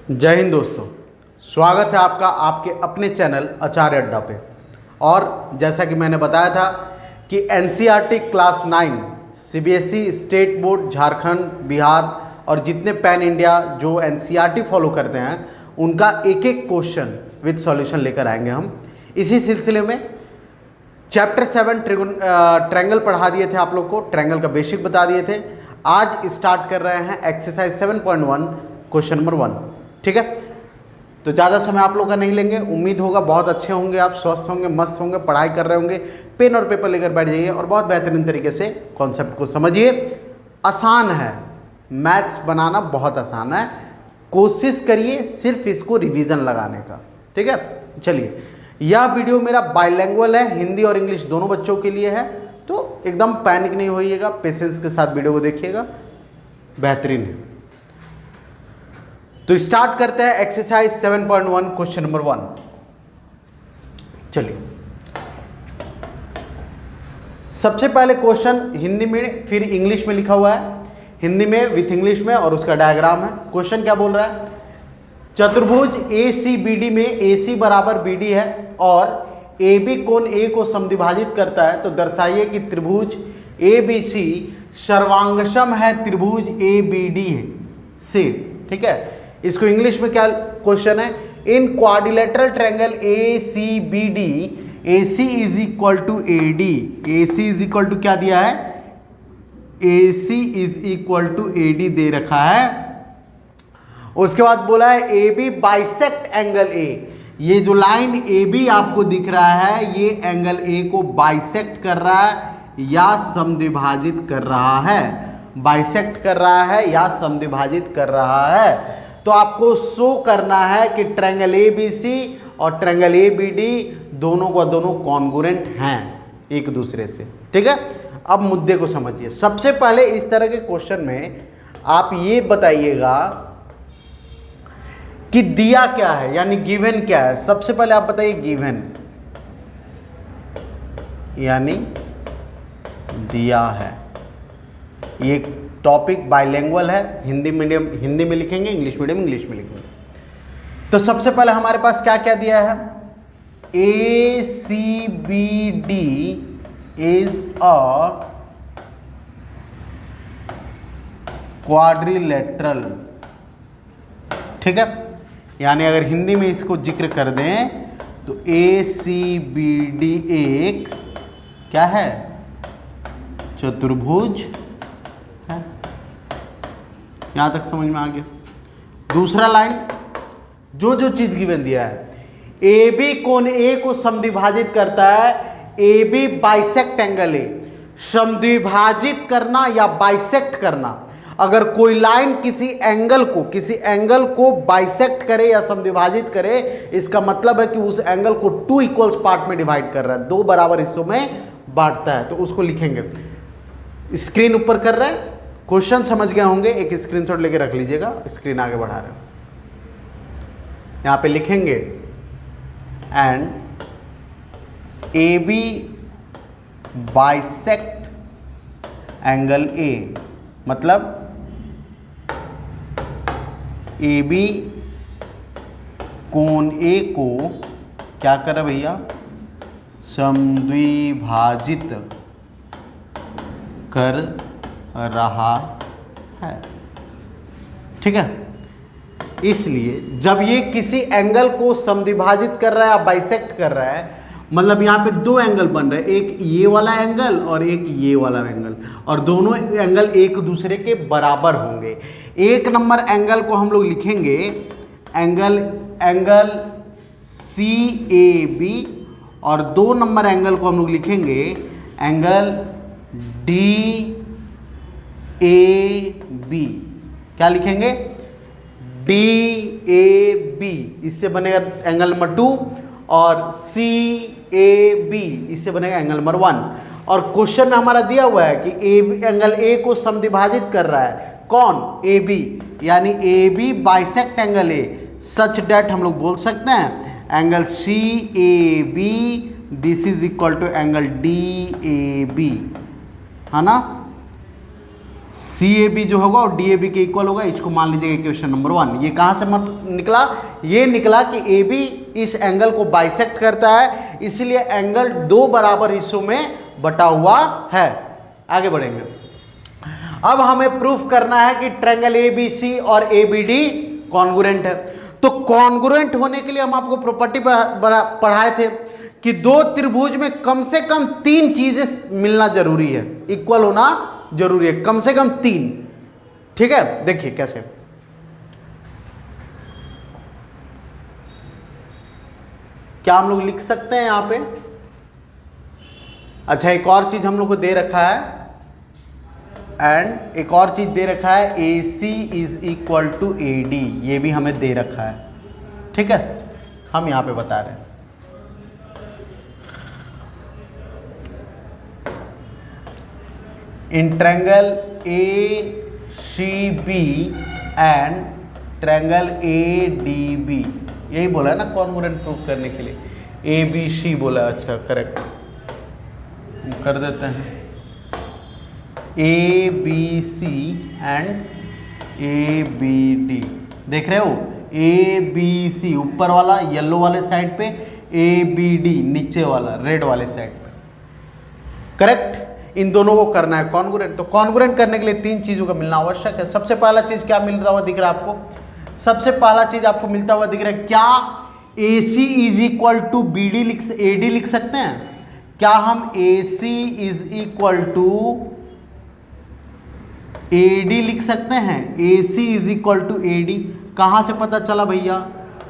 जय हिंद दोस्तों, स्वागत है आपका आपके अपने चैनल आचार्य अड्डा पे। और जैसा कि मैंने बताया था कि NCERT class 9 CBSE state board Jharkhand Bihar और जितने पैन इंडिया जो एनसीईआरटी फॉलो करते हैं उनका एक एक क्वेश्चन विद सॉल्यूशन लेकर आएंगे हम। इसी सिलसिले में चैप्टर 7 ट्रायंगल पढ़ा दिए थे आप लोग को, ट्रायंगल का बेसिक बता दिए थे। आज स्टार्ट कर रहे हैं एक्सरसाइज 7.1 क्वेश्चन नंबर 1। ठीक है, तो ज़्यादा समय आप लोग का नहीं लेंगे। उम्मीद होगा बहुत अच्छे होंगे, आप स्वस्थ होंगे, मस्त होंगे, पढ़ाई कर रहे होंगे। पेन और पेपर लेकर बैठ जाइए और बहुत बेहतरीन तरीके से कॉन्सेप्ट को समझिए। आसान है, मैथ्स बनाना बहुत आसान है। कोशिश करिए सिर्फ इसको रिवीजन लगाने का। ठीक है, चलिए, यह वीडियो मेरा बाइलैंग्वेज है, हिंदी और इंग्लिश दोनों बच्चों के लिए है, तो एकदम पैनिक नहीं होइएगा, पेशेंस के साथ वीडियो को देखिएगा, बेहतरीन है। तो स्टार्ट करते हैं एक्सरसाइज 7.1 क्वेश्चन नंबर 1। चलिए, सबसे पहले क्वेश्चन हिंदी में फिर इंग्लिश में लिखा हुआ है, हिंदी में विथ इंग्लिश में, और उसका डायग्राम है। क्वेश्चन क्या बोल रहा है? चतुर्भुज ACBD में AC बराबर BD है और AB कोण A को समद्विभाजित करता है, तो दर्शाइए कि त्रिभुज ABC सर्वांगसम है त्रिभुज ABD से। ठीक है, इसको इंग्लिश में क्या क्वेश्चन है? In quadrilateral triangle ACBD AC is equal to AD, AC is equal to क्या दिया है? AC is equal to AD दे रखा है। उसके बाद बोला है AB बाइसेक्ट एंगल A। ये जो लाइन AB आपको दिख रहा है ये एंगल A को बाइसेक्ट कर रहा है या समद्विभाजित कर रहा है। बाइसेक्ट कर रहा है या समद्विभाजित कर रहा है। तो आपको शो करना है कि ट्रायंगल ABC और ट्रायंगल ABD दोनों का दोनों कॉन्ग्रुएंट हैं एक दूसरे से। ठीक है, अब मुद्दे को समझिए। सबसे पहले इस तरह के क्वेश्चन में आप ये बताइएगा कि दिया क्या है, यानी गिवन क्या है। सबसे पहले आप बताइए गिवन यानी दिया है। ये टॉपिक बाइलैंग्वेज है, हिंदी मीडियम हिंदी में लिखेंगे, इंग्लिश मीडियम इंग्लिश में लिखेंगे। तो सबसे पहले हमारे पास क्या क्या दिया है? ACBD is a quadrilateral. ठीक है, यानी अगर हिंदी में इसको जिक्र कर दें तो ACBD एक क्या है? चतुर्भुज है। यहां तक समझ में आ गया। दूसरा लाइन, जो जो चीज गिवन दिया है, AB कोण A को समद्विभाजित करता है, AB बाइसेक्ट एंगल A। समद्विभाजित करना या बाइसेक्ट करना, अगर कोई लाइन किसी एंगल को बाइसेक्ट करे या समद्विभाजित करे, इसका मतलब है कि उस एंगल को 2 इक्वल्स पार्ट में डिवाइड कर रहा है, 2 बराबर हिस्सों में बांटता है। तो उसको लिखेंगे। स्क्रीन ऊपर कर रहे हैं, क्वेश्चन समझ गए होंगे, एक स्क्रीनशॉट लेके रख लीजिएगा। स्क्रीन आगे बढ़ा रहे हैं, यहां पे लिखेंगे and AB bisect angle A, मतलब AB कोण A को क्या कर रहा भैया? समद्विभाजित कर रहा है। ठीक है, इसलिए जब ये किसी एंगल को समद्विभाजित कर रहा है या बाइसेक्ट कर रहा है, मतलब यहां पे 2 एंगल बन रहे हैं, एक ये वाला एंगल और एक ये वाला एंगल, और दोनों एंगल एक दूसरे के बराबर होंगे। 1 नंबर एंगल को हम लोग लिखेंगे एंगल CAB, और 2 नंबर एंगल को हम लोग लिखेंगे एंगल DAB। क्या लिखेंगे? DAB, इससे बनेगा एंगल नंबर 2, और CAB इससे बनेगा एंगल नंबर 1। और क्वेश्चन हमारा दिया हुआ है कि एंगल A को समद्विभाजित कर रहा है, कौन? AB, यानी AB bisect angle A such that हम लोग बोल सकते हैं angle CAB this is equal to angle DAB, है ना। सी ए बी जो होगा और डी ए बी के इक्वल होगा, इसको मान लीजिएगा इक्वेशन नंबर 1। ये कहाँ से निकला? ये निकला कि ए बी इस एंगल को बाइसेक्ट करता है, इसलिए एंगल दो बराबर हिस्सों में बटा हुआ है। आगे बढ़ेंगे। अब हमें प्रूफ करना है कि ट्रायंगल ए बी सी और ए बी डी कॉन्ग्रुएंट है। तो कॉन्ग्रुएंट होने के लिए हम आपको प्रॉपर्टी पढ़ाए थे कि दो त्रिभुज में कम से कम 3 चीजें मिलना जरूरी है, इक्वल होना जरूरी है, कम से कम 3। ठीक है, देखिए कैसे। क्या हम लोग लिख सकते हैं यहां पे? अच्छा, एक और चीज हम लोग को दे रखा है, एंड एक और चीज दे रखा है, A C is equal to A D, ये भी हमें दे रखा है। ठीक है, हम यहां पे बता रहे हैं। In triangle A C B and triangle A D B, यही बोला है ना कॉन्ग्रुएंट प्रूफ करने के लिए, ए बी सी बोला। अच्छा, करेक्ट कर देते हैं, A B C and A B D. देख रहे हो, ए बी सी ऊपर वाला येलो वाले साइड पे, ए बी डी नीचे वाला रेड वाले साइड पे। करेक्ट, इन दोनों को करना है कॉन्ग्रुएंट। तो कॉन्ग्रुएंट करने के लिए 3 चीजों का मिलना आवश्यक है। सबसे पहला चीज क्या मिलता हुआ दिख रहा है आपको? सबसे पहला चीज आपको मिलता हुआ दिख रहा है, क्या A C is equal to B D A D लिख सकते हैं? क्या हम A C is equal to A D लिख सकते हैं? A C is equal to A D कहां से पता चला भैया?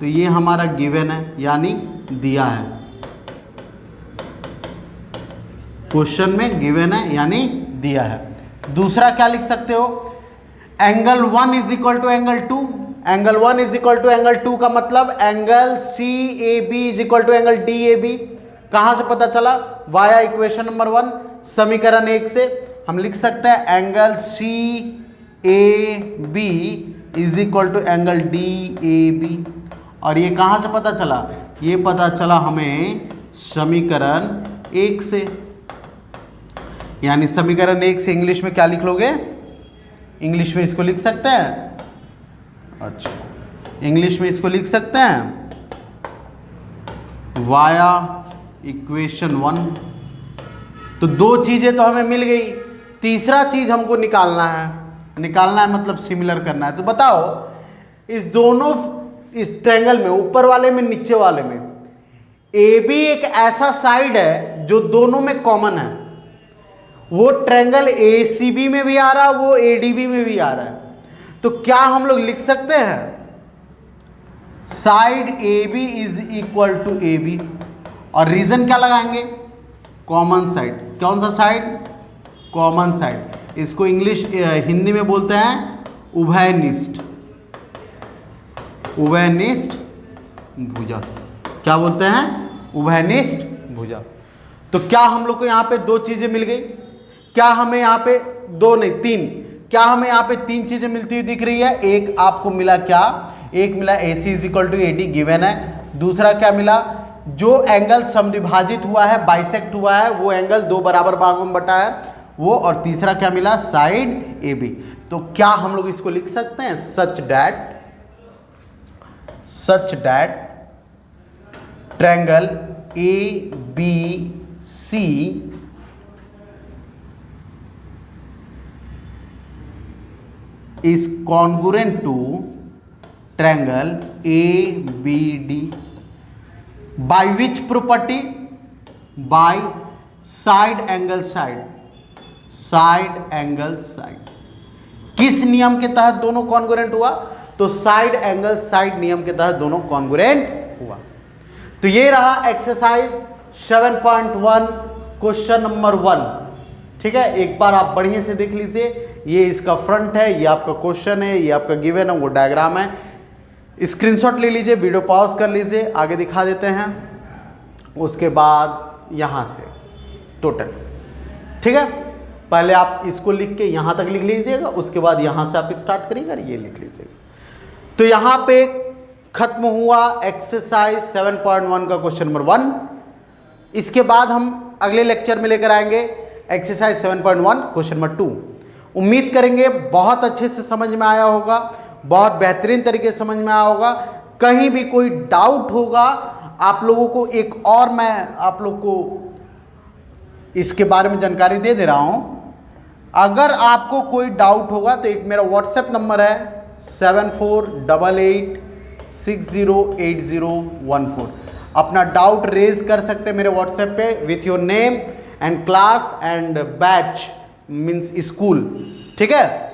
तो ये हमारा गिवन है, यानी दिया है, क्वेश्चन में गिवन है यानी दिया है। दूसरा क्या लिख सकते हो? Angle 1 is equal to angle 2। Angle 1 is equal to angle 2 का मतलब angle C A B is equal to angle D A B. कहां से पता चला? वाया इक्वेशन नंबर 1, समीकरण 1 से हम लिख सकते हैं angle C A B is equal to angle D A B. और ये कहां से पता चला? ये पता चला हमें समीकरण 1 से। यानी समीकरण 1 से इंग्लिश में क्या लिख लोगे? इंग्लिश में इसको लिख सकते हैं, अच्छा इंग्लिश में इसको लिख सकते हैं वाया इक्वेशन 1। तो 2 चीजें तो हमें मिल गई, तीसरा चीज हमको निकालना है। निकालना है मतलब सिमिलर करना है। तो बताओ, इस दोनों इस ट्रायंगल में, ऊपर वाले में नीचे वाले में, ए बी एक ऐसा साइड है जो दोनों में कॉमन है। वो ट्रायंगल ए सी बी में भी आ रहा है, वो ए डी बी में भी आ रहा है। तो क्या हम लोग लिख सकते हैं side A B is equal to A B, और रीजन क्या लगाएंगे? Common side. कौन सा साइड? Common side. इसको इंग्लिश हिंदी में बोलते हैं उभयनिष्ठ। उभयनिष्ठ भुजा। क्या बोलते हैं? उभयनिष्ठ भुजा। तो क्या हम लोग को यहां पे 2 चीजें मिल गई? क्या हमें यहां पे 2 नहीं 3, क्या हमें यहां पे 3 चीजें मिलती हुई दिख रही है? एक आपको मिला क्या? एक मिला A C is equal to A D given है। दूसरा क्या मिला? जो एंगल समद्विभाजित हुआ है, बाइसेक्ट हुआ है, वो एंगल 2 बराबर भागों में बटा है वो। और तीसरा क्या मिला? Side A B. तो क्या हम लोग इसको लिख सकते हैं such that triangle A B C is congruent to triangle ABD by which property? By side angle side। किस नियम के तहत दोनों कॉन्ग्रुएंट हुआ? तो साइड एंगल साइड नियम के तहत दोनों कॉन्ग्रुएंट हुआ। तो ये रहा एक्सरसाइज 7.1 क्वेश्चन नंबर 1। ठीक है, एक बार आप बढ़िया से देख लीजिए। ये इसका फ्रंट है, ये आपका क्वेश्चन है, ये आपका गिवन है, वो डायग्राम है। स्क्रीनशॉट ले लीजिए, वीडियो पॉज कर लीजिए, आगे दिखा देते हैं। उसके बाद यहाँ से टोटल, ठीक है, पहले आप इसको लिख के यहाँ तक लिख लीजिएगा, उसके बाद यहाँ से आप स्टार्ट करिएगा, ये लिख लीजिएगा। तो यहाँ पे खत्म हुआ एक्सरसाइज 7.1 का क्वेश्चन नंबर 1। इसके बाद हम अगले लेक्चर में लेकर आएंगे एक्सरसाइज 7.1 क्वेश्चन नंबर 2। उम्मीद करेंगे बहुत अच्छे से समझ में आया होगा, बहुत बेहतरीन तरीके से समझ में आया होगा। कहीं भी कोई डाउट होगा आप लोगों को, एक और मैं आप लोग को इसके बारे में जानकारी दे दे रहा हूं। अगर आपको कोई डाउट होगा तो एक मेरा व्हाट्सएप नंबर है 7488608014। अपना डाउट रेज कर सकते हैं मेरे व्हाट्सएप पे with your name and class and batch means school, ठीक है।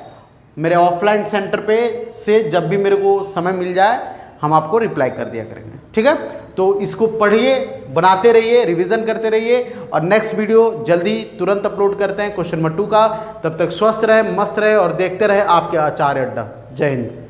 मेरे ऑफलाइन सेंटर पे से जब भी मेरे को समय मिल जाए हम आपको रिप्लाई कर दिया करेंगे, ठीक है। तो इसको पढ़िए, बनाते रहिए, रिवीजन करते रहिए और नेक्स्ट वीडियो जल्दी तुरंत अपलोड करते हैं क्वेश्चन नंबर 2 का। तब तक स्वस्थ रहे, मस्त रहे और देखते रहे आपके आचार्य अड्डा। जय हिंद।